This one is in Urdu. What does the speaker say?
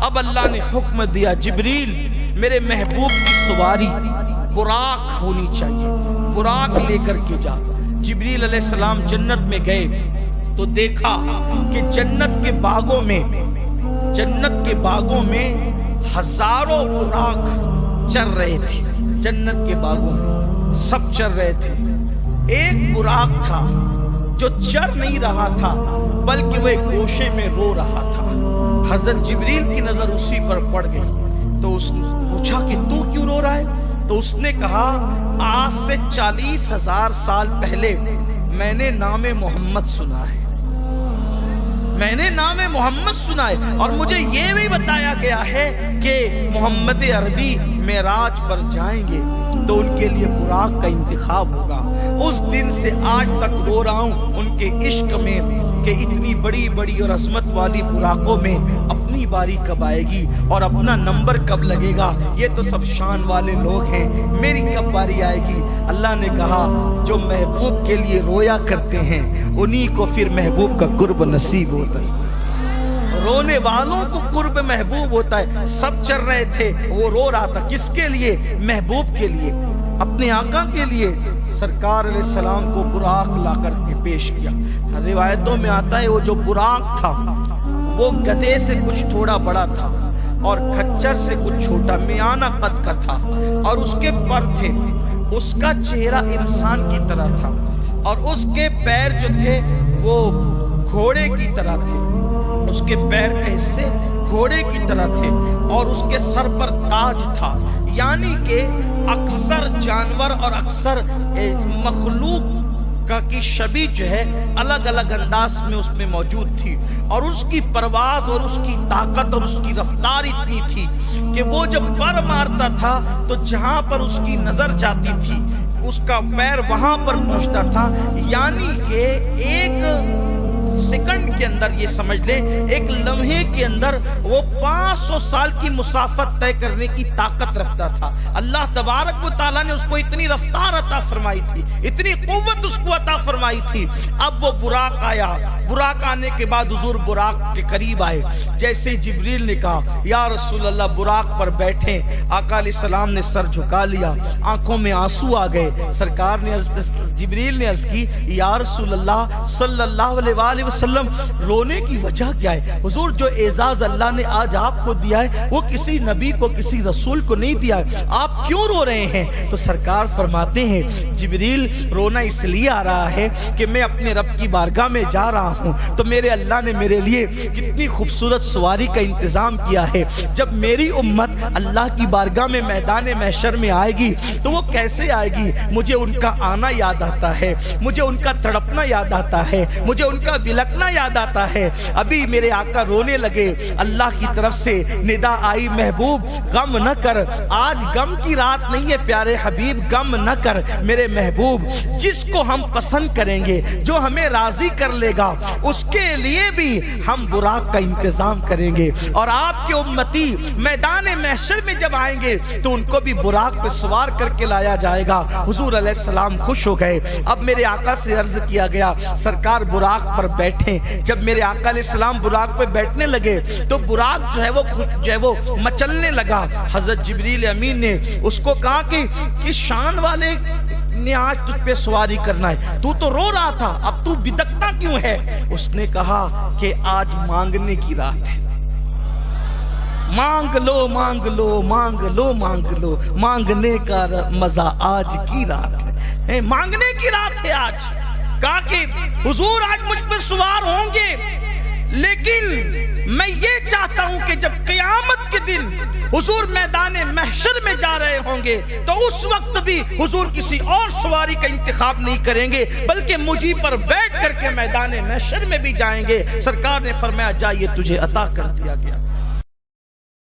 اب اللہ نے حکم دیا جبریل میرے محبوب کی سواری براق ہونی چاہیے، براق لے کر کے جا۔ جبریل علیہ السلام جنت میں گئے تو دیکھا کہ جنت کے باغوں میں ہزاروں براق چر رہے تھے، جنت کے باغوں میں سب چر رہے تھے۔ ایک براق تھا جو چر نہیں رہا تھا بلکہ وہ ایک گوشے میں رو رہا تھا۔ حضرت جبریل کی نظر اسی پر پڑ گئی تو اس نے پوچھا کہ تو کیوں رو رہا ہے؟ تو اس نے کہا آج سے 40,000 سال پہلے میں نے نام محمد سنا ہے، میں نے نام محمد سنا ہے، اور مجھے یہ بھی بتایا گیا ہے کہ محمد عربی معراج پر جائیں گے تو ان کے لیے براق کا انتخاب ہوگا۔ اس دن سے آج تک رو رہا ہوں ان کے عشق میں کہ اتنی بڑی بڑی اور عظمت والی براقوں میں اپنی باری کب آئے گی اور اپنا نمبر کب لگے گا، یہ تو سب شان والے لوگ ہیں، میری کب باری آئے گی۔ اللہ نے کہا جو محبوب کے لیے رویا کرتے ہیں انہی کو پھر محبوب کا قرب نصیب ہوتا ہے، رونے والوں کو قرب محبوب ہوتا ہے۔ سب چل رہے تھے، وہ رو رہا تھا، کس کے لیے؟ محبوب کے لیے، اپنے آقا کے لیے۔ سرکار علیہ السلام کو براق لا کر کے پیش کیا۔ روایتوں میں آتا ہے وہ جو براق تھا وہ گدھے سے کچھ تھوڑا بڑا تھا اور کھچر سے کچھ چھوٹا میانہ قد کا تھا، اور اس کے پر تھے، اس کا چہرہ انسان کی طرح تھا، اور اس کے پیر جو تھے وہ گھوڑے کی طرح تھے، اس کے پیر کے حصے گھوڑے کی طرح تھے، اور اس کے سر پر تاج تھا۔ یعنی کہ اکثر جانور اور اکثر مخلوق کی شبیہ جو ہے الگ الگ انداز میں اس میں موجود تھی، اور اس کی پرواز اور اس کی طاقت اور اس کی رفتار اتنی تھی کہ وہ جب پر مارتا تھا تو جہاں پر اس کی نظر جاتی تھی اس کا پیر وہاں پر پہنچتا تھا۔ یعنی کہ ایک سیکنڈ کے اندر، یہ سمجھ لیں ایک لمحے کے اندر وہ 500 سال کی مسافت طے کرنے کی طاقت رکھتا تھا۔ اللہ تبارک و تعالیٰ نے اس کو اتنی رفتار عطا فرمائی تھی، اتنی قوت اس کو عطا فرمائی تھی۔ اب وہ براق آیا، براق آنے کے بعد حضور براق کے قریب آئے۔ جیسے جبریل نے کہا یا رسول اللہ براق پر بیٹھیں، آقا علیہ السلام نے سر جھکا لیا، آنکھوں میں آنسو آ گئے۔ سرکار نے جبریل نے عرض کی یا رسول اللہ صلی اللہ علیہ وسلم رونے کی وجہ کیا ہے؟ حضور جو اعزاز اللہ نے آج آپ کو دیا ہے وہ کسی نبی کو کسی رسول کو نہیں دیا ہے، آپ کیوں رو رہے ہیں؟ تو سرکار فرماتے ہیں جبریل رونا اس لیے آ رہا ہے کہ میں اپنے رب کی بارگاہ میں جا رہا ہوں تو میرے اللہ نے میرے لیے کتنی خوبصورت سواری کا انتظام کیا ہے۔ جب میری امت اللہ کی بارگاہ میں میدان محشر میں آئے گی تو وہ کیسے آئے گی؟ مجھے ان کا آنا یاد آتا ہے، مجھے ان کا تڑپنا یاد آتا ہے، مجھے ان کا بلکنا یاد آتا ہے۔ ابھی میرے آقا رونے لگے، اللہ کی طرف سے ندا آئی محبوب غم نہ کر، آج غم کی رات نہیں ہے پیارے حبیب، غم نہ کر میرے محبوب، جس کو ہم پسند کریں گے جو ہمیں راضی کر لے گا اس کے لیے بھی ہم براق کا انتظام کریں گے، اور آپ کے امتی میدان محشر میں جب آئیں گے تو ان کو بھی براق پہ سوار کر کے لایا جائے گا۔ حضور علیہ السلام خوش ہو گئے۔ اب میرے آقا سے عرض کیا گیا سرکار براق پر بیٹھیں۔ جب میرے آقا علیہ السلام براق پہ بیٹھنے لگے تو براق جو ہے وہ مچلنے لگا۔ حضرت جبریل امین نے اس کو کہا کہ شان والے نے آج تجھ پہ سواری کرنا ہے، تو رو رہا تھا، اب تو بدکتا کیوں ہے؟ اس نے کہا کہ آج مانگنے کی رات ہے، مانگ لو مانگ لو مانگ لو مانگ لو، مانگنے کا مزہ آج کی رات ہے، مانگنے کی رات ہے آج۔ کہا کہ حضور آج مجھ پر سوار ہوں گے، لیکن میں یہ چاہتا ہوں کہ جب قیامت کے دن حضور میدان محشر میں جا رہے ہوں گے تو اس وقت بھی حضور کسی اور سواری کا انتخاب نہیں کریں گے بلکہ مجھے پر بیٹھ کر کے میدان محشر میں بھی جائیں گے۔ سرکار نے فرمایا جائیے تجھے عطا کر دیا گیا۔